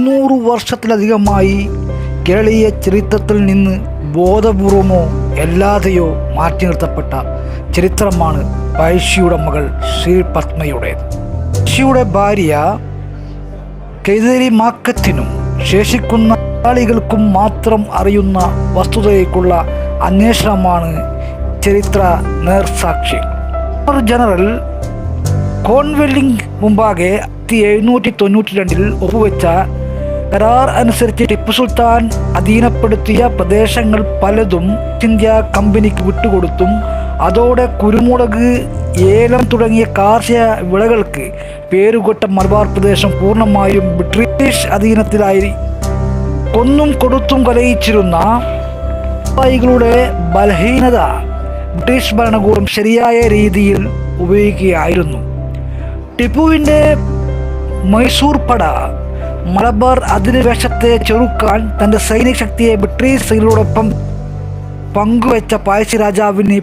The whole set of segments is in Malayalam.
200 വർഷത്തിലധികമായി കേരളീയ ചരിത്രത്തിൽ നിന്ന് ബോധപൂർവമോ അല്ലാതെയോ മാറ്റി നിർത്തപ്പെട്ട ചരിത്രമാണ് പഴശ്ശിയുടെ മകൾ ശ്രീപത്മയുടേത്. പഴശ്ശിയുടെ ഭാര്യ കൈതേരി മാക്കത്തിനും ശേഷിക്കുന്ന മലയാളികൾക്കും മാത്രം അറിയുന്ന വസ്തുതയ്ക്കുള്ള അന്വേഷണമാണ് ചരിത്ര നേർസാക്ഷി. ജനറൽ കോൺവെല്ലിംഗ് മുമ്പാകെ 1792 ഒപ്പുവെച്ച കരാർ അനുസരിച്ച് ടിപ്പു സുൽത്താൻ അധീനപ്പെടുത്തിയ പ്രദേശങ്ങൾ പലതും ഇന്ത്യ കമ്പനിക്ക് വിട്ടുകൊടുത്തും അതോടെ കുരുമുളക്, ഏലം തുടങ്ങിയ കാർഷിക വിളകൾക്ക് പേരുകൊട്ട മലബാർ പ്രദേശം പൂർണ്ണമായും ബ്രിട്ടീഷ് അധീനത്തിലായി. കൊന്നും കൊടുത്തും കലയിച്ചിരുന്ന ളുടെ ബലഹീനത ബ്രിട്ടീഷ് ഭരണകൂടം ശരിയായ രീതിയിൽ ഉപയോഗിക്കുകയായിരുന്നു. ടിപ്പുവിൻ്റെ മൈസൂർ പട മലബാർ അധിനിവേശത്തെ ചെറുക്കാൻ തൻ്റെ സൈനിക ശക്തിയെ ബ്രിട്ടീഷ് സൈനികരോടൊപ്പം പങ്കുവെച്ച പഴശ്ശി രാജാവിന്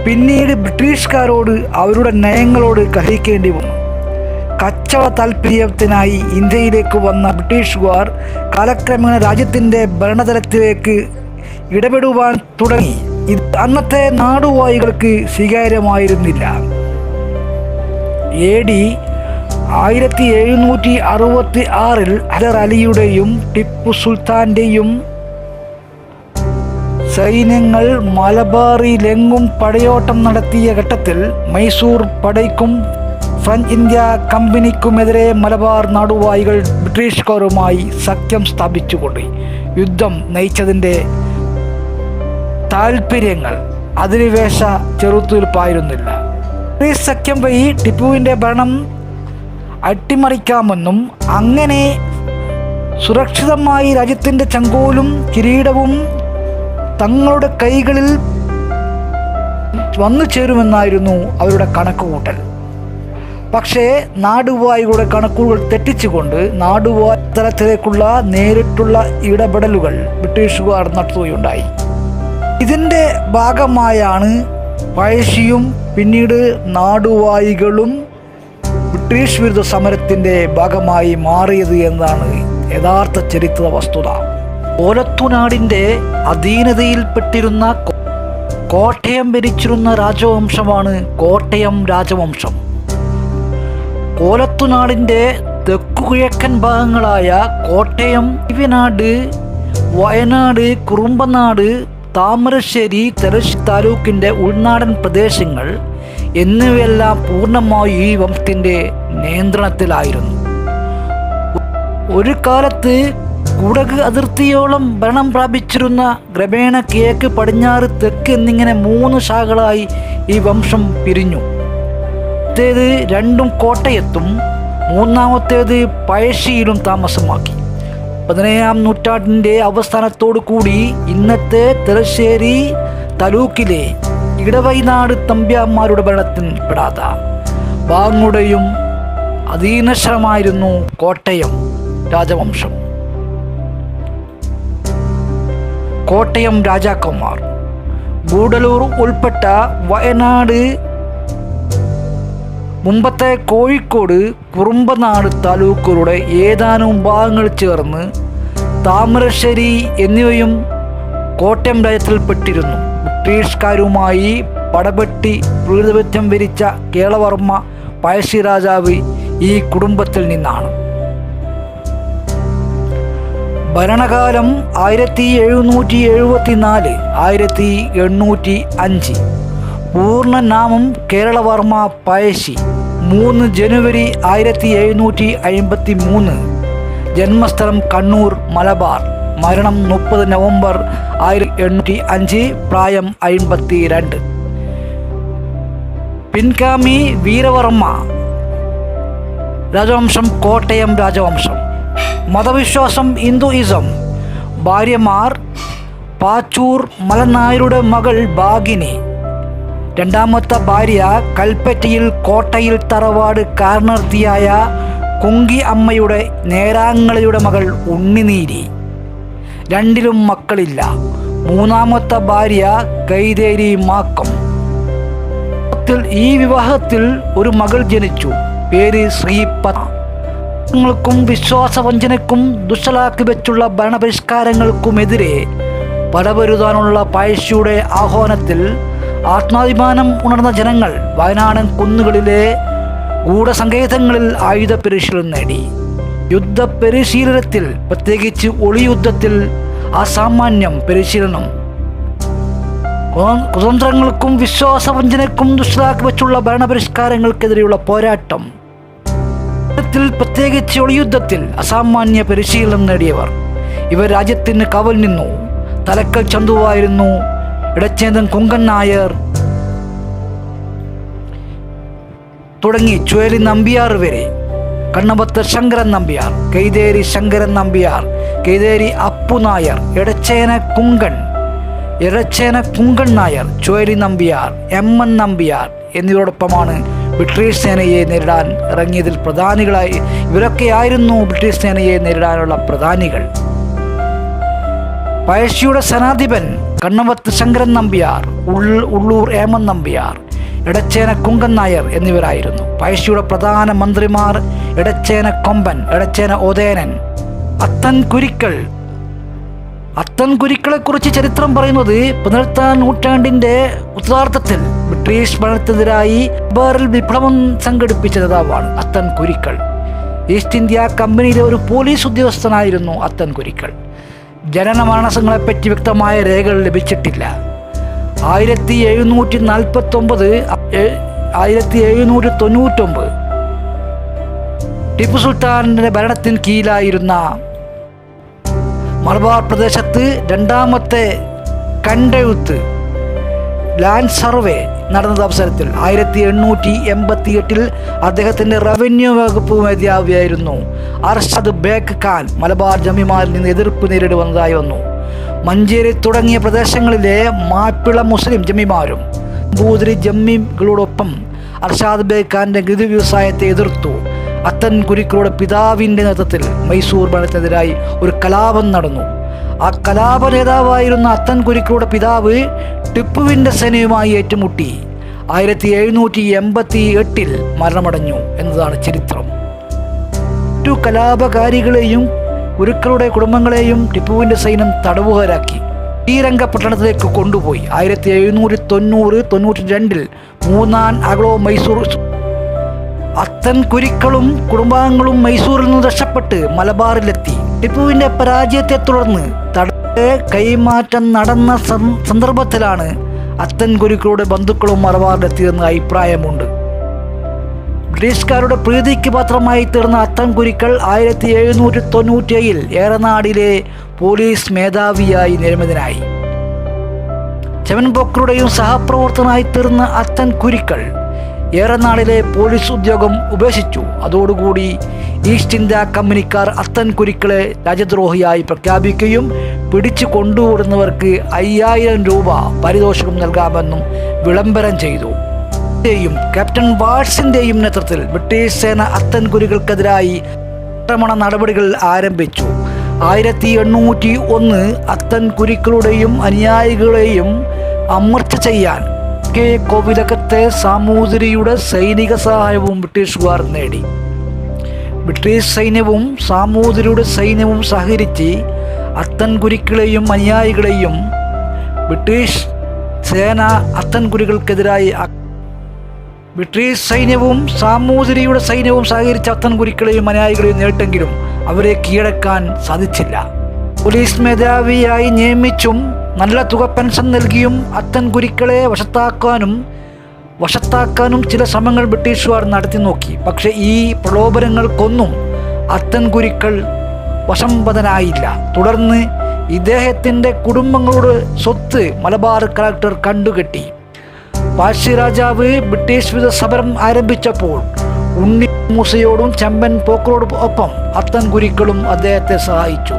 പിന്നീട് ബ്രിട്ടീഷുകാരോട് അവരുടെ നയങ്ങളോട് കലഹിക്കേണ്ടി വന്നു. കച്ചവട താൽപ്പര്യത്തിനായി ഇന്ത്യയിലേക്ക് വന്ന ബ്രിട്ടീഷുകാർ കാലക്രമേണ രാജ്യത്തിൻ്റെ ഭരണതലത്തിലേക്ക് ഇടപെടുവാൻ തുടങ്ങി. ഇത് അന്നത്തെ നാടുവാഴികൾക്ക് സ്വീകാര്യമായിരുന്നില്ല. AD 1766 ഹൈദർ അലിയുടെയും ടിപ്പു സുൽത്താൻ്റെയും സൈന്യങ്ങൾ മലബാറിലെങ്ങും പടയോട്ടം നടത്തിയ ഘട്ടത്തിൽ മൈസൂർ പടയ്ക്കും ഫ്രഞ്ച് ഇന്ത്യ കമ്പനിക്കുമെതിരെ മലബാർ നാടുവാഴികൾ ബ്രിട്ടീഷുകാരുമായി സഖ്യം സ്ഥാപിച്ചുകൊണ്ട് യുദ്ധം നയിച്ചതിൻ്റെ താൽപ്പര്യങ്ങൾ അധിനിവേശ ചെറുത്തുനിൽപ്പായിരുന്നില്ല. ബ്രിട്ടീഷ് സഖ്യം വഴി ടിപ്പുവിൻ്റെ ഭരണം അട്ടിമറിക്കാമെന്നും അങ്ങനെ സുരക്ഷിതമായി രാജ്യത്തിൻ്റെ ചെങ്കോലും കിരീടവും തങ്ങളുടെ കൈകളിൽ വന്നു ചേരുമെന്നായിരുന്നു അവരുടെ കണക്കുകൂട്ടൽ. പക്ഷേ നാടുവാഴികളുടെ കണക്കുകൾ തെറ്റിച്ചുകൊണ്ട് നാടുവാഴി തലത്തിലേക്കുള്ള നേരിട്ടുള്ള ഇടപെടലുകൾ ബ്രിട്ടീഷുകാർ നടത്തുകയുണ്ടായി. ഇതിൻ്റെ ഭാഗമായാണ് പഴശ്ശിയും പിന്നീട് നാടുവാഴികളും ബ്രിട്ടീഷ് വിരുദ്ധ സമരത്തിൻ്റെ ഭാഗമായി മാറിയത് എന്നതാണ് യഥാർത്ഥ ചരിത്ര വസ്തുത. കോലത്തുനാടിൻ്റെ അധീനതയിൽപ്പെട്ടിരുന്ന കോട്ടയം ഭരിച്ചിരുന്ന രാജവംശമാണ് കോട്ടയം രാജവംശം. കോലത്തുനാടിൻ്റെ തെക്കുകിഴക്കൻ ഭാഗങ്ങളായ കോട്ടയം, ദിവ്യനാട്, വയനാട്, കുറുമ്പനാട്, താമരശ്ശേരി, തലശ്ശേരി താലൂക്കിൻ്റെ ഉൾനാടൻ പ്രദേശങ്ങൾ എന്നിവയെല്ലാം പൂർണ്ണമായും ഈ വംശത്തിൻ്റെ നിയന്ത്രണത്തിലായിരുന്നു. ഒരു കാലത്ത് കുടക് അതിർത്തിയോളം ഭരണം പ്രാപിച്ചിരുന്ന ക്രമേണ കിഴക്ക്, പടിഞ്ഞാറ്, തെക്ക് എന്നിങ്ങനെ 3 ശാഖകളായി ഈ വംശം പിരിഞ്ഞു. ത് രണ്ടും കോട്ടയത്തും മൂന്നാമത്തേത് പഴശ്ശിയിലും താമസമാക്കി. 17-ാം നൂറ്റാണ്ടിൻ്റെ അവസാനത്തോടു കൂടി ഇന്നത്തെ തലശ്ശേരി താലൂക്കിലെ ഇടവൈനാട് തമ്പ്യാന്മാരുടെ ഭരണത്തിൽ പെടാത്ത ഭാഗങ്ങളുടെയും അധീനശ്രമായിരുന്നു കോട്ടയം രാജവംശം. കോട്ടയം രാജാക്കന്മാർ ഗൂഡലൂർ ഉൾപ്പെട്ട വയനാട്, മുമ്പത്തെ കോഴിക്കോട്, കുറുമ്പനാട് താലൂക്കുകളുടെ ഏതാനും ഭാഗങ്ങൾ ചേർന്ന് താമരശ്ശേരി എന്നിവയും കോട്ടയം രാജ്യത്തിൽപ്പെട്ടിരുന്നു. ബ്രിട്ടീഷുകാരുമായി പടപെട്ടി പ്രതിപത്യം വരിച്ച കേളവർമ്മ പഴശ്ശി രാജാവ് ഈ കുടുംബത്തിൽ നിന്നാണ്. ഭരണകാലം 1774-1805. പൂർണ്ണനാമം കേരളവർമ്മ പഴശ്ശി. 3 ജനുവരി 1753. ജന്മസ്ഥലം കണ്ണൂർ, മലബാർ. മരണം 30 നവംബർ 1805. പ്രായം 52. പിൻഗാമി വീരവർമ്മ രാജവംശം, കോട്ടയം രാജവംശം. മതവിശ്വാസം ഹിന്ദുയിസം. ഭാര്യമാർ പാച്ചൂർ മലനായരുടെ മകൾ ഭാഗിനി. രണ്ടാമത്തെ ഭാര്യ കൽപ്പറ്റയിൽ കോട്ടയിൽ തറവാട് കാരണർത്തിയായ കുങ്കി അമ്മയുടെ നേരാങ്ങളയുടെ മകൾ ഉണ്ണിനീരി. രണ്ടിലും മക്കളില്ല. മൂന്നാമത്തെ ഭാര്യ കൈതേരി മാക്കം. ഈ വിവാഹത്തിൽ ഒരു മകൾ ജനിച്ചു. പേര് ശ്രീപത്മ. ങ്ങൾക്കും വിശ്വാസവഞ്ചനയ്ക്കും ദുഷ്ടലാക്കി വെച്ചുള്ള ഭരണപരിഷ്കാരങ്ങൾക്കുമെതിരെ പടപൊരുതാനുള്ള പഴശ്ശിയുടെ ആഹ്വാനത്തിൽ ആത്മാഭിമാനം ഉണർന്ന ജനങ്ങൾ വയനാടൻ കുന്നുകളിലെ ഗൂഢസങ്കേതങ്ങളിൽ ആയുധ പരിശീലനം നേടി. യുദ്ധ പരിശീലനത്തിൽ, പ്രത്യേകിച്ച് ഒളിയുദ്ധത്തിൽ അസാമാന്യം പരിശീലനം, കുതന്ത്രങ്ങൾക്കും വിശ്വാസവഞ്ചനയ്ക്കും ദുഷ്ടലാക്കി വെച്ചുള്ള ഭരണപരിഷ്കാരങ്ങൾക്കെതിരെയുള്ള പോരാട്ടം, പ്രത്യേകിച്ച് ഒളിയുദ്ധത്തിൽ അസാമാന്യ പരിശീലനം നേടിയവർ. ഇവർ രാജ്യത്തിന് കാവൽ നിന്നു. തലക്കൽ ചന്തുവായിരുന്നു, ഇടച്ചേന്തൻ കുങ്കൻ നായർ തുടങ്ങി ചുഴലി നമ്പ്യാർ വരെ, കണ്ണമ്പത്ത് ശങ്കരൻ നമ്പ്യാർ, കൈതേരി ശങ്കരൻ നമ്പ്യാർ, കൈതേരി അപ്പു നായർ, ഇടച്ചേന കുങ്കൻ നായർ, ചുഴലി നമ്പ്യാർ, എൻ നമ്പ്യാർ എന്നിവരോടൊപ്പമാണ് ബ്രിട്ടീഷ് സേനയെ നേരിടാൻ ഇറങ്ങിയതിൽ പ്രധാനികളായി. ഇവരൊക്കെയായിരുന്നു ബ്രിട്ടീഷ് സേനയെ നേരിടാനുള്ള പ്രധാനികൾ. പഴശ്ശിയുടെ സേനാധിപൻ കണ്ണമ്പത്ത് ശങ്കരൻ നമ്പ്യാർ, ഉള്ളൂർ ഏമൻ നമ്പ്യാർ, ഇടച്ചേന കുങ്കൻ നായർ എന്നിവരായിരുന്നു. പഴശ്ശിയുടെ പ്രധാന മന്ത്രിമാർ ഇടച്ചേന കൊമ്പൻ, ഇടച്ചേന ഒതേനൻ, അത്തൻ കുരിക്കളെക്കുറിച്ച് ചരിത്രം പറയുന്നത് 18ാം നൂറ്റാണ്ടിൻ്റെ ഉത്തരാർദ്ധത്തിൽ ബ്രിട്ടീഷ് ഭരണത്തിനെതിരായി മലബാറിൽ വിപ്ലവം സംഘടിപ്പിച്ച നേതാവാണ് അത്തൻ കുരിക്കൾ. ഈസ്റ്റ് ഇന്ത്യ കമ്പനിയിലെ ഒരു പോലീസ് ഉദ്യോഗസ്ഥനായിരുന്നു അത്തൻ കുരിക്കൾ. ജനനമരണങ്ങളെപ്പറ്റി വ്യക്തമായ രേഖകൾ ലഭിച്ചിട്ടില്ല. 1799 ടിപ്പു സുൽത്താൻ്റെ ഭരണത്തിന് കീഴിലായിരുന്ന മലബാർ പ്രദേശത്ത് രണ്ടാമത്തെ കണ്ടെഴുത്ത് ലാൻഡ് സർവേ നടന്ന അവസരത്തിൽ 1888 അദ്ദേഹത്തിൻ്റെ റവന്യൂ വകുപ്പ് മേധാവിയായിരുന്നു അർഷദ് ബേഗ് ഖാൻ മലബാർ ജമീമാരിൽ നിന്ന് എതിർപ്പ് നേരിടുവന്നതായി വന്നു. മഞ്ചേരി തുടങ്ങിയ പ്രദേശങ്ങളിലെ മാപ്പിള മുസ്ലിം ജമീമാരും ഭൂതിരി ജമ്മീകളോടൊപ്പം അർഷാദ് ബേഗ് ഖാൻ്റെ ഗൃഹ വ്യവസായത്തെ എതിർത്തു. അത്തൻ കുരിക്കളുടെ പിതാവിൻ്റെ നേതൃത്വത്തിൽ മൈസൂർ ഭരണത്തിനെതിരായി ഒരു കലാപം നടന്നു. ആ കലാപ നേതാവായിരുന്ന അത്തൻ കുരിക്കളുടെ പിതാവ് ടിപ്പുവിൻ്റെ സേനയുമായി ഏറ്റുമുട്ടി 1788 മരണമടഞ്ഞു എന്നതാണ് ചരിത്രം. മറ്റു കലാപകാരികളെയും കുരുക്കളുടെ കുടുംബങ്ങളെയും ടിപ്പുവിൻ്റെ സൈന്യം തടവുകാരാക്കി ശ്രീരംഗപട്ടണത്തിലേക്ക് കൊണ്ടുപോയി. 1792 മൂന്നാം ആംഗ്ലോ മൈസൂർ. അത്തൻ കുരിക്കളും കുടുംബാംഗങ്ങളും മൈസൂരിൽ നിന്ന് രക്ഷപ്പെട്ട് മലബാറിലെത്തി. ടിപ്പുവിൻ്റെ പരാജയത്തെ തുടർന്ന് കൈമാറ്റം നടന്ന സന്ദർഭത്തിലാണ് അത്തൻ കുരിക്കളുടെ ബന്ധുക്കളും മലബാറിലെത്തിയെന്ന് അഭിപ്രായമുണ്ട്. ബ്രിട്ടീഷുകാരുടെ പ്രീതിക്ക് പാത്രമായി തീർന്ന അത്തൻ കുരിക്കൾ 1797 ഏറനാടിലെ പോലീസ് മേധാവിയായി നിയമിതനായി. ചെമ്മൻ പോക്കറുടെയും സഹപ്രവർത്തകനായി തീർന്ന അത്തൻ കുരിക്കൾ ഏറനാടിലെ പോലീസ് ഉദ്യോഗം ഉപേക്ഷിച്ചു. അതോടുകൂടി ഈസ്റ്റ് ഇന്ത്യ കമ്പനിക്കാർ അത്തൻ കുരിക്കളെ രാജ്യദ്രോഹിയായി പ്രഖ്യാപിക്കുകയും പിടിച്ചു കൊണ്ടുപോടുന്നവർക്ക് 5000 രൂപ പാരിതോഷികം നൽകാമെന്നും വിളംബരം ചെയ്തു. ക്യാപ്റ്റൻ വാട്സിൻ്റെയും നേതൃത്വത്തിൽ ബ്രിട്ടീഷ് സേന അത്തൻ കുരികൾക്കെതിരായി ആക്രമണ നടപടികൾ ആരംഭിച്ചു. 1801 അത്തൻ കുരിക്കളുടെയും അനുയായികളെയും അമർച്ച ചെയ്യാൻ കോവിലകത്തെ സാമൂതിരിയുടെ സൈനിക സഹായവും ബ്രിട്ടീഷുകാർ നേടി. ബ്രിട്ടീഷ് സൈന്യവും സാമൂതിരിയുടെ സൈന്യവും സഹകരിച്ച് അത്തൻ കുരിക്കളെയും അനുയായികളെയും ബ്രിട്ടീഷ് സേന അത്തൻ കുരികൾക്കെതിരായി ബ്രിട്ടീഷ് സൈന്യവും സാമൂതിരിയുടെ സൈന്യവും സഹകരിച്ച് അത്തൻ കുരിക്കളെയും അനുയായികളെയും നേരിട്ടെങ്കിലും അവരെ കീഴടക്കാൻ സാധിച്ചില്ല. പോലീസ് മേധാവിയായി നിയമിച്ചും നല്ല തുക പെൻഷൻ നൽകിയും അത്തൻ കുരിക്കളെ വശത്താക്കാനും ചില ശ്രമങ്ങൾ ബ്രിട്ടീഷുകാർ നടത്തി നോക്കി. പക്ഷേ ഈ പ്രലോഭനങ്ങൾക്കൊന്നും അത്തൻ കുരിക്കൾ വശംവദനായില്ല. തുടർന്ന് ഇദ്ദേഹത്തിൻ്റെ കുടുംബങ്ങളുടെ സ്വത്ത് മലബാർ കളക്ടർ കണ്ടുകെട്ടി. പഴശ്ശി രാജാവ് ബ്രിട്ടീഷ് വിരുദ്ധ സമരം ആരംഭിച്ചപ്പോൾ ഉണ്ണി മൂസയോടും ചെമ്പൻ പോക്കറോടും ഒപ്പം അത്തൻ കുരിക്കളും അദ്ദേഹത്തെ സഹായിച്ചു.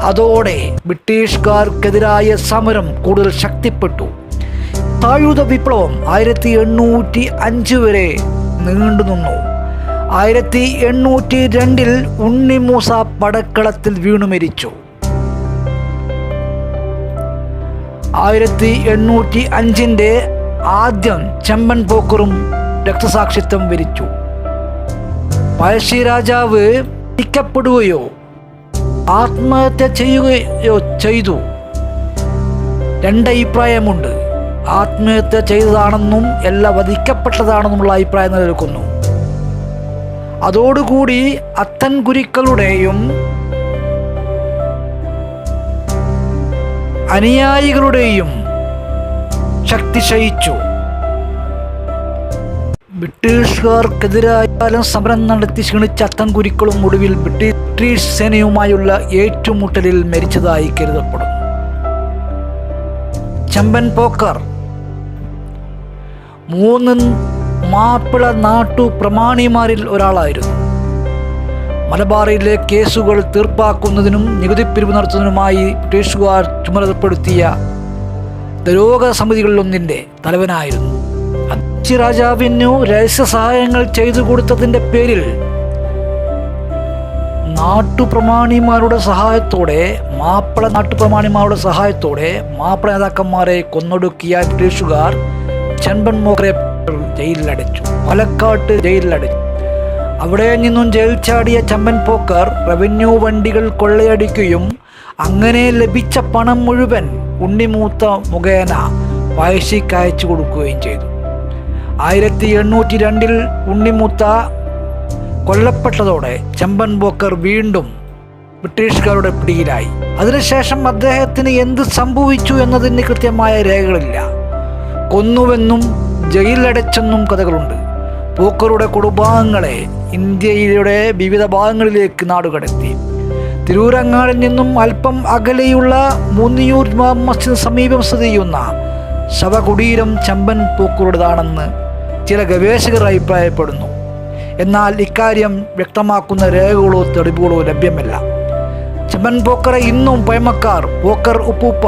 അതോടെ ബ്രിട്ടീഷുകാർക്കെതിരായ സമരം കൂടുതൽ ശക്തിപ്പെട്ടു. സായുധ വിപ്ലവം 1805 വരെ നീണ്ടുനിന്നു. 1802 ഉണ്ണി മൂസ പടക്കളത്തിൽ വീണു മരിച്ചു. 1805 ആദ്യം ചെമ്പൻ പോക്കറും രക്തസാക്ഷിത്വം വരിച്ചു. പഴശ്ശി രാജാവ് വധിക്കപ്പെടുകയോ ആത്മഹത്യ ചെയ്യുകയോ ചെയ്തു. രണ്ടഭിപ്രായമുണ്ട്. ആത്മഹത്യ ചെയ്തതാണെന്നും അല്ല വധിക്കപ്പെട്ടതാണെന്നുള്ള അഭിപ്രായം നിലനിൽക്കുന്നു. അതോടുകൂടി അത്തൻ ഗുരുക്കളുടെയും അനുയായികളുടെയും ശക്തി ക്ഷയിച്ചു. ബ്രിട്ടീഷുകാർക്കെതിരായാലും സമരം നടത്തി ക്ഷണിച്ച അത്തൻ ഗുരുക്കളും ഒടുവിൽ ബ്രിട്ടീഷ് സേനയുമായുള്ള ഏറ്റുമുട്ടലിൽ മരിച്ചതായി കരുതപ്പെടുന്നു. ചെമ്പൻ പോക്കർ 3 മാപ്പിള നാട്ടു പ്രമാണിമാരിൽ ഒരാളായിരുന്നു. മലബാറിലെ കേസുകൾ തീർപ്പാക്കുന്നതിനും നികുതിപ്പിരിവ് നടത്തുന്നതിനുമായി ബ്രിട്ടീഷുകാർ ചുമതലപ്പെടുത്തിയ ദരോഗ സമിതികളിലൊന്നിൻ്റെ തലവനായിരുന്നു. പഴശ്ശി രാജാവിനു രഹസ്യ സഹായങ്ങൾ ചെയ്തു കൊടുത്തതിൻ്റെ പേരിൽ നാട്ടുപ്രമാണിമാരുടെ സഹായത്തോടെ മാപ്പിള നേതാക്കന്മാരെ കൊന്നൊടുക്കിയ ബ്രിട്ടീഷുകാർ ചെമ്പൻ പോക്കറെ ജയിലിലടച്ചു. പാലക്കാട്ട് ജയിലിലടച്ചു. അവിടെ നിന്നും ജയിൽ ചാടിയ ചെമ്പൻ പോക്കർ റവന്യൂ വണ്ടികൾ കൊള്ളയടിക്കുകയും അങ്ങനെ ലഭിച്ച പണം മുഴുവൻ ഉണ്ണിമൂത്ത മുഖേന പഴശ്ശിക്ക് അയച്ചു കൊടുക്കുകയും ചെയ്തു. 1802 ഉണ്ണിമൂത്ത കൊല്ലപ്പെട്ടതോടെ ചെമ്പൻ പോക്കർ വീണ്ടും ബ്രിട്ടീഷുകാരുടെ പിടിയിലായി. അതിനുശേഷം അദ്ദേഹത്തിന് എന്ത് സംഭവിച്ചു എന്നതിന് കൃത്യമായ രേഖകളില്ല. കൊന്നുവെന്നും ജയിലിലടച്ചെന്നും കഥകളുണ്ട്. പോക്കറുടെ കുടുംബാംഗങ്ങളെ ഇന്ത്യയുടെ വിവിധ ഭാഗങ്ങളിലേക്ക് നാടുകടത്തി. തിരൂരങ്ങാടിൽ നിന്നും അല്പം അകലെയുള്ള മൂന്നിയൂർ മസ്ജിദിന് സമീപം സ്ഥിതി ചെയ്യുന്ന ശവകുടീരം ചെമ്പൻ പോക്കറുടേതാണെന്ന് ചില ഗവേഷകർ അഭിപ്രായപ്പെടുന്നു. എന്നാൽ ഇക്കാര്യം വ്യക്തമാക്കുന്ന രേഖകളോ തെളിവുകളോ ലഭ്യമല്ല. ചെമ്പൻ പോക്കറെ ഇന്നും പഴമക്കാർ പോക്കർ ഉപ്പൂപ്പ,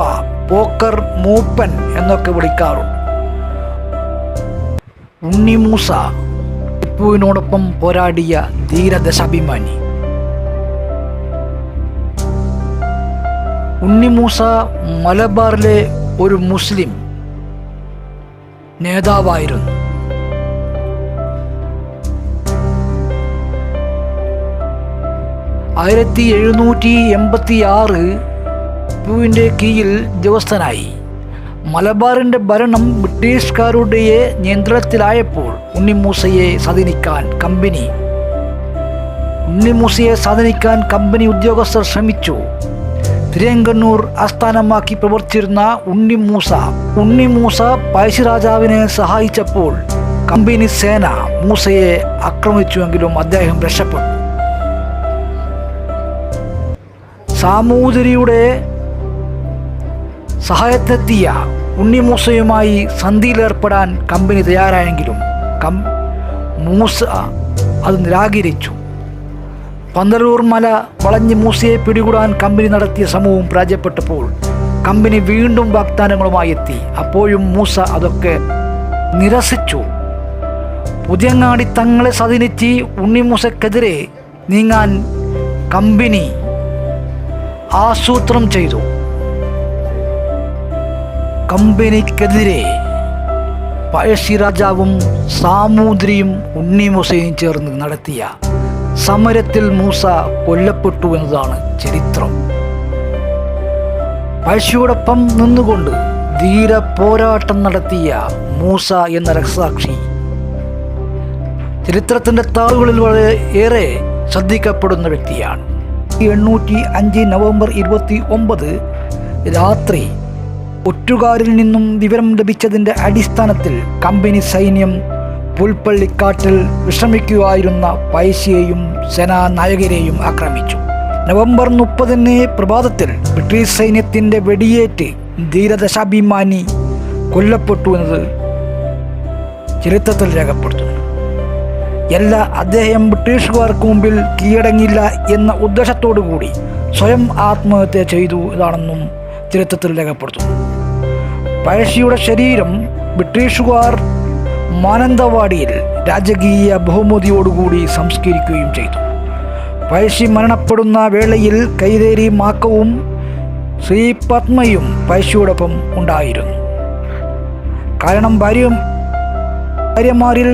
പോക്കർ മൂപ്പൻ എന്നൊക്കെ വിളിക്കാറുണ്ട്. ഉണ്ണിമൂസ ടിപ്പുവിനോടൊപ്പം പോരാടിയ ധീരദേശാഭിമാനി. ഉണ്ണിമൂസ മലബാറിലെ ഒരു മുസ്ലിം നേതാവായിരുന്നു. ആയിരത്തി 1786 ടിപ്പുവിൻ്റെ കീഴിൽ ഉദ്യോഗസ്ഥനായി. മലബാറിൻ്റെ ഭരണം ബ്രിട്ടീഷുകാരുടെ നിയന്ത്രണത്തിലായപ്പോൾ ഉണ്ണിമൂസയെ സ്വാധീനിക്കാൻ കമ്പനി ഉദ്യോഗസ്ഥർ ശ്രമിച്ചു. തിരുവങ്കണ്ണൂർ ആസ്ഥാനമാക്കി പ്രവർത്തിച്ചിരുന്ന ഉണ്ണിമൂസ പഴശ്ശി രാജാവിനെ സഹായിച്ചപ്പോൾ കമ്പനി സേന മൂസയെ ആക്രമിച്ചുവെങ്കിലും അദ്ദേഹം രക്ഷപ്പെട്ടു. സാമൂതിരിയുടെ സഹായത്തെത്തിയ ഉണ്ണിമൂസയുമായി സന്ധിയിലേർപ്പെടാൻ കമ്പനി തയ്യാറായെങ്കിലും മൂസ അത് നിരാകരിച്ചു. പന്തലൂർ മല വളഞ്ഞ് മൂസയെ പിടികൂടാൻ കമ്പനി നടത്തിയ ശ്രമവും പരാജയപ്പെട്ടപ്പോൾ കമ്പനി വീണ്ടും വാഗ്ദാനങ്ങളുമായി എത്തി. അപ്പോഴും മൂസ അതൊക്കെ നിരസിച്ചു. പുതിയങ്ങാടി തങ്ങളെ സ്വാധീനിച്ച് ഉണ്ണിമൂസക്കെതിരെ നീങ്ങാൻ കമ്പനി ആസൂത്രണം ചെയ്തു. കമ്പനിക്കെതിരെ പഴശ്ശി രാജാവും സാമൂതിരിയും ഉണ്ണിമൂസയും ചേർന്ന് നടത്തിയ സമരത്തിൽ മൂസ കൊല്ലപ്പെട്ടു എന്നതാണ് ചരിത്രം. പഴശ്ശിയോടൊപ്പം നിന്നുകൊണ്ട് ധീര പോരാട്ടം നടത്തിയ മൂസ എന്ന രക്തസാക്ഷി ചരിത്രത്തിൻ്റെ താളുകളിൽ വളരെ ഏറെ ശ്രദ്ധിക്കപ്പെടുന്ന വ്യക്തിയാണ്. 1805 നവംബർ 29 രാത്രി ഒറ്റുകാരിൽ നിന്നും വിവരം ലഭിച്ചതിൻ്റെ അടിസ്ഥാനത്തിൽ കമ്പനി സൈന്യം പുൽപ്പള്ളിക്കാട്ടിൽ വിശ്രമിക്കുകയായിരുന്ന പഴശ്ശിയെയും സേനാനായകരെയും ആക്രമിച്ചു. നവംബർ 30 പ്രഭാതത്തിൽ ബ്രിട്ടീഷ് സൈന്യത്തിൻ്റെ വെടിയേറ്റ് ധീരദേശാഭിമാനി കൊല്ലപ്പെട്ടു എന്നത് ചരിത്രത്തിൽ രേഖപ്പെടുത്തുന്നു. അദ്ദേഹം ബ്രിട്ടീഷുകാർക്ക് മുമ്പിൽ കീഴടങ്ങില്ല എന്ന ഉദ്ദേശത്തോടു കൂടി സ്വയം ആത്മഹത്യ ചെയ്തു ഇതാണെന്നും ചരിത്രത്തിൽ രേഖപ്പെടുത്തുന്നു. പഴശ്ശിയുടെ ശരീരം ബ്രിട്ടീഷുകാർ മാനന്തവാടിയിൽ രാജകീയ ബഹുമതിയോടുകൂടി സംസ്കരിക്കുകയും ചെയ്തു. പഴശ്ശി മരണപ്പെടുന്ന വേളയിൽ കൈതേരി മാക്കവും ശ്രീ പത്മയും പഴശ്ശിയോടൊപ്പം ഉണ്ടായിരുന്നു. കാരണം ഭാര്യമാരിൽ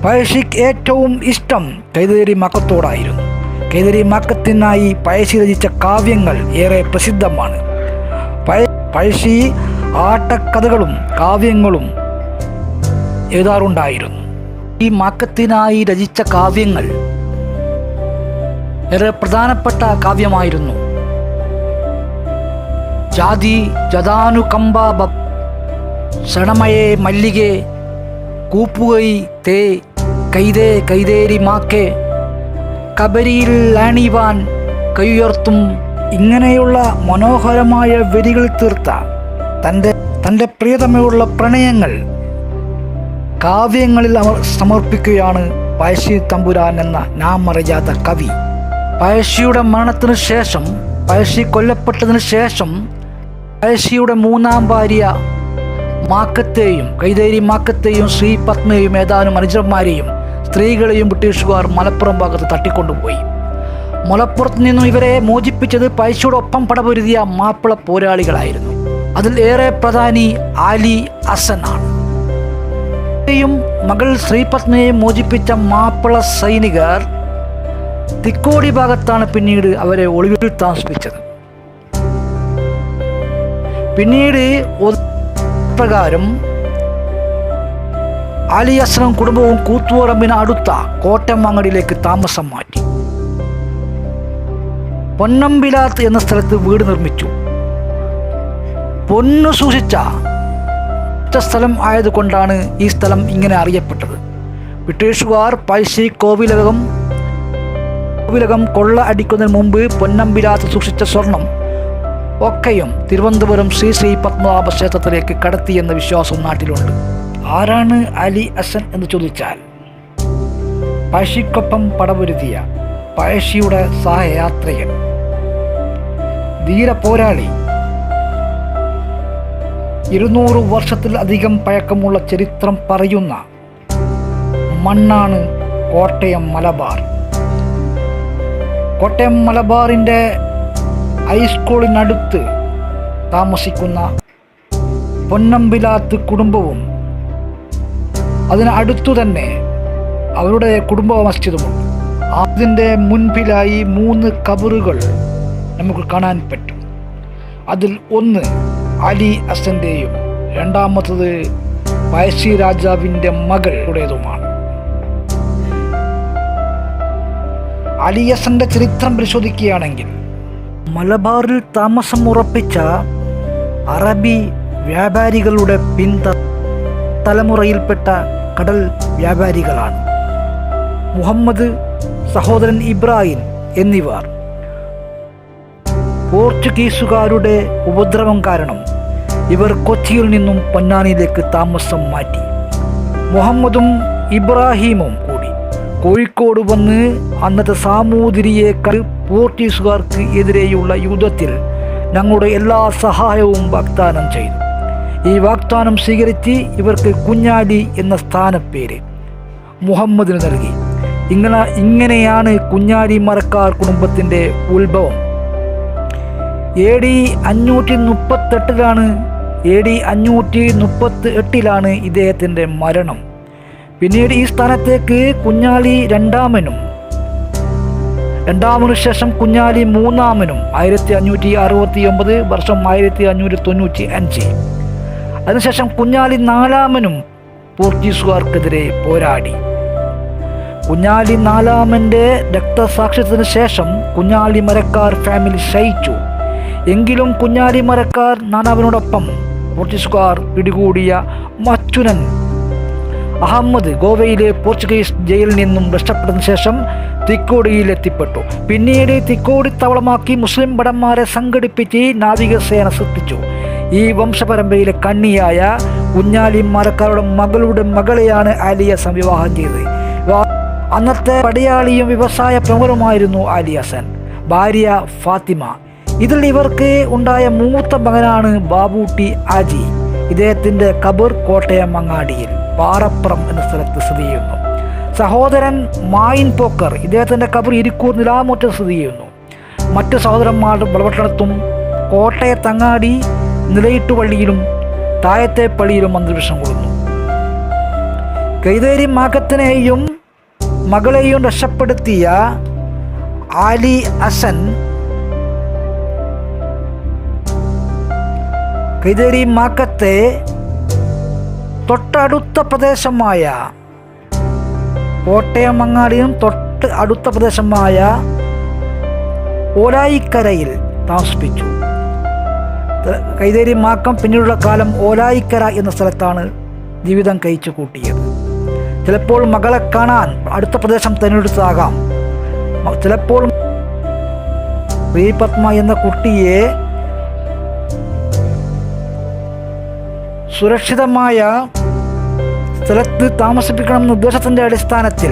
പഴശ്ശിക്ക് ഏറ്റവും ഇഷ്ടം കൈതേരി മക്കത്തോടായിരുന്നു. കൈതേരി മക്കത്തിനായി പഴശ്ശി രചിച്ച കാവ്യങ്ങൾ ഏറെ പ്രസിദ്ധമാണ്. പഴശ്ശി ആട്ടക്കഥകളും കാവ്യങ്ങളും എഴുതാറുണ്ടായിരുന്നു. ഈ മക്കത്തിനായി രചിച്ച കാവ്യങ്ങൾ ഏറെ പ്രധാനപ്പെട്ട കാവ്യമായിരുന്നു. ജാതി ജതാനുകമ്പ ശരണമയേ മല്ലികെ കൂപ്പുകൈ തേ കൈതേ കൈതേരി മാക്കെ കബരിയിൽ ലാണിവാൻ കൈയുയർത്തും ഇങ്ങനെയുള്ള മനോഹരമായ വരികൾ തീർത്ത തൻ്റെ പ്രിയതമയുള്ള പ്രണയങ്ങൾ കാവ്യങ്ങളിൽ അവർ സമർപ്പിക്കുകയാണ് പഴശ്ശി തമ്പുരാൻ എന്ന നാം അറിയാത്ത കവി. പഴശ്ശിയുടെ മരണത്തിനു ശേഷം, പഴശ്ശി കൊല്ലപ്പെട്ടതിന് ശേഷം പഴശ്ശിയുടെ മൂന്നാം ഭാര്യ മാക്കത്തെയും കൈതേരി മാക്കത്തെയും ശ്രീ പത്മയെയും ഏതാനും അനുജന്മാരെയും സ്ത്രീകളെയും ബ്രിട്ടീഷുകാർ മലപ്പുറം ഭാഗത്ത് തട്ടിക്കൊണ്ടുപോയി. മലപ്പുറത്ത് നിന്നും ഇവരെ മോചിപ്പിച്ചത് പഴശ്ശിയോടൊപ്പം പടപൊരുതിയ മാപ്പിള പോരാളികളായിരുന്നു. അതിൽ ഏറെ പ്രധാനി അലി ഹസൻ ആണ്. മകൾ ശ്രീപത്മയെയും മോചിപ്പിച്ച മാപ്പിള സൈനികർ തിക്കോടി ഭാഗത്താണ് പിന്നീട് അവരെ ഒളിവിൽ താമസിപ്പിച്ചത്. പിന്നീട് പ്രകാരം അലി ഹസനും കുടുംബവും കൂത്തുപറമ്പിന് അടുത്ത കോട്ടമങ്ങടിയിലേക്ക് താമസം മാറ്റി. പൊന്നമ്പിലാത്ത് എന്ന സ്ഥലത്ത് വീട് നിർമ്മിച്ചു. പൊന്നു സൂക്ഷിച്ച സ്ഥലം ആയതുകൊണ്ടാണ് ഈ സ്ഥലം ഇങ്ങനെ അറിയപ്പെട്ടത്. ബ്രിട്ടീഷുകാർ പഴശ്ശി കോവിലകം കൊള്ള അടിക്കുന്നതിന് മുമ്പ് പൊന്നമ്പിലാത്ത് സൂക്ഷിച്ച സ്വർണം ഒക്കെയും തിരുവനന്തപുരം ശ്രീ പത്മനാഭ ക്ഷേത്രത്തിലേക്ക് കടത്തി എന്ന വിശ്വാസം നാട്ടിലുണ്ട്. ആരാണ് അലി ഹസൻ എന്ന് ചോദിച്ചാൽ, പഴശ്ശിക്കൊപ്പം പടപൊരുതിയ പഴശ്ശിയുടെ സഹയാത്രികൻ, ധീര പോരാളി. 200 വർഷത്തിലധികം പഴക്കമുള്ള ചരിത്രം പറയുന്ന മണ്ണാണ് കോട്ടയം മലബാർ. കോട്ടയം മലബാറിൻ്റെ ഹൈസ്കൂളിനടുത്ത് താമസിക്കുന്ന പൊന്നമ്പിലാത്ത് കുടുംബവും അതിനടുത്തു തന്നെ അവരുടെ കുടുംബ മസ്ജിദുമുണ്ട്. അതിൻ്റെ മുൻപിലായി 3 കബറുകൾ നമുക്ക് കാണാൻ പറ്റും. അതിൽ ഒന്ന് അലി ഹസൻ്റെയും രണ്ടാമത്തത് പഴശ്ശി രാജാവിൻ്റെ മകളുടേതുമാണ്. അലി ഹസൻ്റെ ചരിത്രം പരിശോധിക്കുകയാണെങ്കിൽ മലബാറിൽ താമസം ഉറപ്പിച്ച അറബി വ്യാപാരികളുടെ തലമുറയിൽപ്പെട്ട കടൽ വ്യാപാരികളാണ്. മുഹമ്മദ്, സഹോദരൻ ഇബ്രാഹിം എന്നിവർ പോർച്ചുഗീസുകാരുടെ ഉപദ്രവം കാരണം ഇവർ കൊച്ചിയിൽ നിന്നും പൊന്നാനിയിലേക്ക് താമസം മാറ്റി. മുഹമ്മദും ഇബ്രാഹിമും കൂടി കോഴിക്കോട് വന്ന് അന്നത്തെ സാമൂതിരിയേക്കാൾ പോർച്ചുഗീസുകാർക്ക് എതിരെയുള്ള യുദ്ധത്തിൽ ഞങ്ങളുടെ എല്ലാ സഹായവും വാഗ്ദാനം ചെയ്തു. ഈ വാഗ്ദാനം സ്വീകരിച്ച് ഇവർക്ക് കുഞ്ഞാലി എന്ന സ്ഥാനപ്പേര് മുഹമ്മദിന് നൽകി. ഇങ്ങനെയാണ് കുഞ്ഞാലി മരക്കാർ കുടുംബത്തിൻ്റെ ഉത്ഭവം. AD 538 ഇദ്ദേഹത്തിൻ്റെ മരണം. പിന്നീട് ഈ സ്ഥാനത്തേക്ക് കുഞ്ഞാലി രണ്ടാമനു ശേഷം കുഞ്ഞാലി മൂന്നാമനും 1569 വർഷം 1595. അതിനുശേഷം കുഞ്ഞാലി നാലാമനും പോർച്ചുഗീസുകാർക്കെതിരെ പോരാടി. കുഞ്ഞാലി നാലാമൻ്റെ രക്തസാക്ഷ്യത്തിന് ശേഷം കുഞ്ഞാലി മരക്കാർ ഫാമിലി ക്ഷയിച്ചു. എങ്കിലും കുഞ്ഞാലി മരക്കാർ നാനാവിനോടൊപ്പം പോർച്ചുഗീസുകാർ പിടികൂടിയ മച്ചുനൻ അഹമ്മദ് ഗോവയിലെ പോർച്ചുഗീസ് ജയിലിൽ നിന്നും രക്ഷപ്പെട്ടതിന് ശേഷം തിക്കോടിയിൽ എത്തിപ്പെട്ടു. പിന്നീട് തിക്കോടി താവളമാക്കി മുസ്ലിം ഭടന്മാരെ സംഘടിപ്പിച്ച് നാവികസേന സൃഷ്ടിച്ചു. ഈ വംശപരമ്പരയിലെ കണ്ണിയായ കുഞ്ഞാലി മരക്കാരുടെ മകളുടെ മകളെയാണ് അലി ഹസൻ വിവാഹം ചെയ്തത്. അന്നത്തെ പടയാളിയും വ്യവസായ പ്രമുഖരുമായിരുന്നു അലി ഹസൻ. ഭാര്യ ഫാത്തിമ. ഇതിൽ ഇവർക്ക് ഉണ്ടായ മൂത്ത മകനാണ് ബാബൂട്ടി ആജി. ഇദ്ദേഹത്തിൻ്റെ ഖബർ കോട്ടയം മങ്ങാടിയിൽ പാറപ്പുറം എന്ന സ്ഥലത്ത് സ്ഥിതി ചെയ്യുന്നു. സഹോദരൻ മായിൻ പോക്കർ, ഇദ്ദേഹത്തിൻ്റെ ഖബർ ഇരിക്കൂർ നിലാമുറ്റം സ്ഥിതി ചെയ്യുന്നു. മറ്റ് സഹോദരന്മാർ വളപട്ടണത്തും കോട്ടയത്തങ്ങാടി നിലയിട്ടുപള്ളിയിലും താഴത്തെ പള്ളിയിലും അന്തരീക്ഷം കൊള്ളുന്നു. കൈതേരി മാക്കത്തിനെയും മകളെയും രക്ഷപ്പെടുത്തിയ ആലി ഹസൻ കൈതേരി മാക്കത്തെ തൊട്ടടുത്ത പ്രദേശമായ കോട്ടയം മങ്ങാടിയും തൊട്ട് അടുത്ത പ്രദേശമായ ഓലായിക്കരയിൽ താമസിപ്പിച്ചു. കൈതേരി മാക്കം പിന്നീടുള്ള കാലം ഓലായിക്കര എന്ന സ്ഥലത്താണ് ജീവിതം കഴിച്ചു കൂട്ടിയത്. ചിലപ്പോൾ മകളെ കാണാൻ അടുത്ത പ്രദേശം തിരഞ്ഞെടുത്തതാകാം. ചിലപ്പോൾ ശ്രീപത്മ എന്ന കുട്ടിയെ സുരക്ഷിതമായ സ്ഥലത്ത് താമസിപ്പിക്കണമെന്ന നിർദ്ദേശത്തിൻ്റെ അടിസ്ഥാനത്തിൽ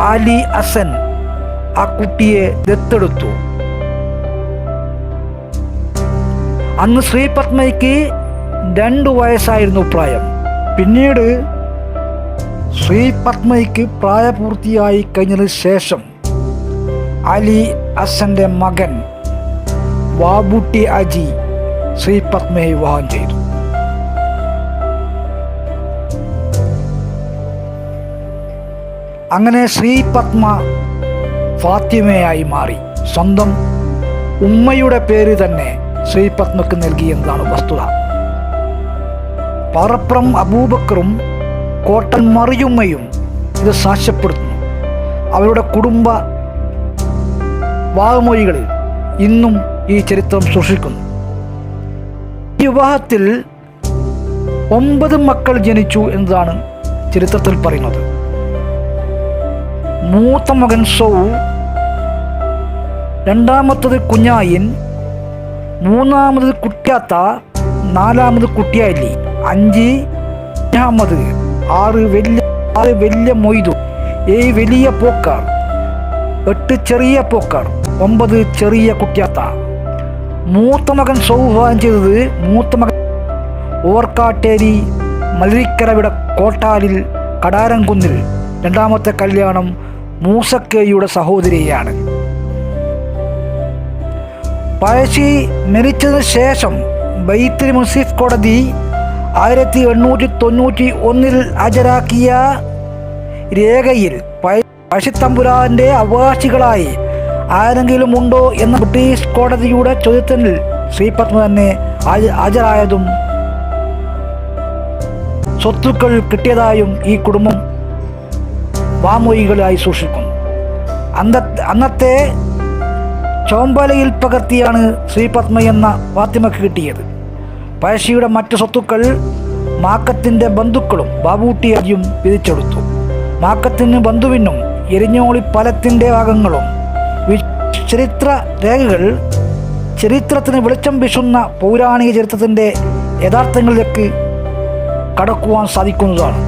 ആലി ഹസൻ ആ കുട്ടിയെ ദത്തെടുത്തു. അന്ന് ശ്രീപത്മയ്ക്ക് 2 വയസ്സായിരുന്നു പ്രായം. പിന്നീട് ശ്രീപത്മയ്ക്ക് പ്രായപൂർത്തിയായി കഴിഞ്ഞതിന് ശേഷം ആലി ഹസന്റെ മകൻ ബാബുട്ടി അജി ശ്രീപത്മയെ വിവാഹം ചെയ്തു. അങ്ങനെ ശ്രീപത്മ ഫാത്തിമയായി മാറി. സ്വന്തം ഉമ്മയുടെ പേര് തന്നെ ശ്രീപത്മക്ക് നൽകി എന്നതാണ് വസ്തുത. പാറപ്രം അബൂബക്കറും കോട്ടൻ മറിയുമ്മയും ഇത് സാക്ഷ്യപ്പെടുത്തുന്നു. അവരുടെ കുടുംബ വാമൊഴികളിൽ ഇന്നും ഈ ചരിത്രം സൂക്ഷിക്കുന്നു. ഈ വിവാഹത്തിൽ 9 മക്കൾ ജനിച്ചു എന്നതാണ് ചരിത്രത്തിൽ പറയുന്നത്. മൂത്ത മകൻ സൗ, രണ്ടാമത്തത് കുഞ്ഞായിൻ, മൂന്നാമത് കുട്ട്യാത്ത, നാലാമത് കുട്ടിയാലി, 5 അഹമ്മദ്, 6 വലിയ മൊയ്തു, 7 വലിയ പോക്കാർ, 8 ചെറിയ പോക്കാർ, 9 ചെറിയ കുട്ട്യാത്ത. മൂത്ത മകൻ സൗഭാഗ്യം ചെയ്തത് മൂത്ത മകൻ ഓർക്കാട്ടേരി മലരിക്കരവിടെ കോട്ടാലിൽ കടാരംകുന്നിൽ. രണ്ടാമത്തെ കല്യാണം മൂസക്കയുടെ സഹോദരിയാണ്. പഴശ്ശി മരിച്ചതിന് ശേഷം ബൈത്തുൽ മുൻസിഫ് കോടതി 1891 ഹാജരാക്കിയ രേഖയിൽ പഴശ്ശിത്തമ്പുരാന്റെ അവകാശികളായി ആരെങ്കിലും ഉണ്ടോ എന്ന ബ്രിട്ടീഷ് കോടതിയുടെ ചോദ്യത്തിന് ശ്രീപത്മ തന്നെ ഹാജരായതും സ്വത്തുക്കൾ കിട്ടിയതായും ഈ കുടുംബം വാമൊഴികളായി സൂക്ഷിക്കുന്നു. അന്നത്തെ ചോമ്പലയിൽ പകർത്തിയാണ് ശ്രീപത്മ എന്ന ഫാത്തിമക്ക് കിട്ടിയത്. പഴശ്ശിയുടെ മറ്റ് സ്വത്തുക്കൾ മാക്കത്തിൻ്റെ ബന്ധുക്കളും ബാബൂട്ടി അജിയും പിരിച്ചെടുത്തു. മാക്കത്തിന് ബന്ധുവിനും എരിഞ്ഞോളി പലത്തിൻ്റെ ഭാഗങ്ങളും ചരിത്ര രേഖകൾ ചരിത്രത്തിന് വെളിച്ചം വീശുന്ന പൗരാണിക ചരിത്രത്തിൻ്റെ യഥാർത്ഥങ്ങളിലേക്ക് കടക്കുവാൻ സാധിക്കുന്നതാണ്.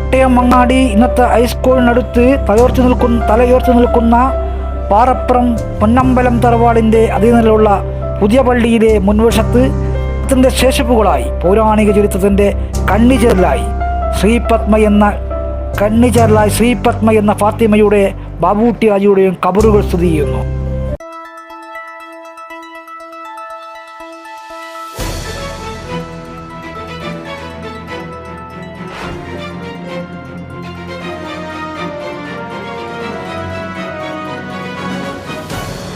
കോട്ടയം മങ്ങാടി ഇന്നത്തെ ഹൈസ്കൂളിനടുത്ത് തലയുയർത്തി നിൽക്കുന്ന പാറപ്പുറം പൊന്നമ്പലം തറവാടിൻ്റെ അധീനതയിലുള്ള പുതിയ പള്ളിയിലെ മുൻവശത്ത് ത്തിൻ്റെ ശേഷിപ്പുകളായി പൗരാണിക ചരിത്രത്തിൻ്റെ കണ്ണിച്ചേരലായി ശ്രീപത്മ എന്ന ഫാത്തിമയുടെ ബാബൂട്ടി ആജിയുടെയും കബറുകൾ സ്ഥിതി ചെയ്യുന്നു.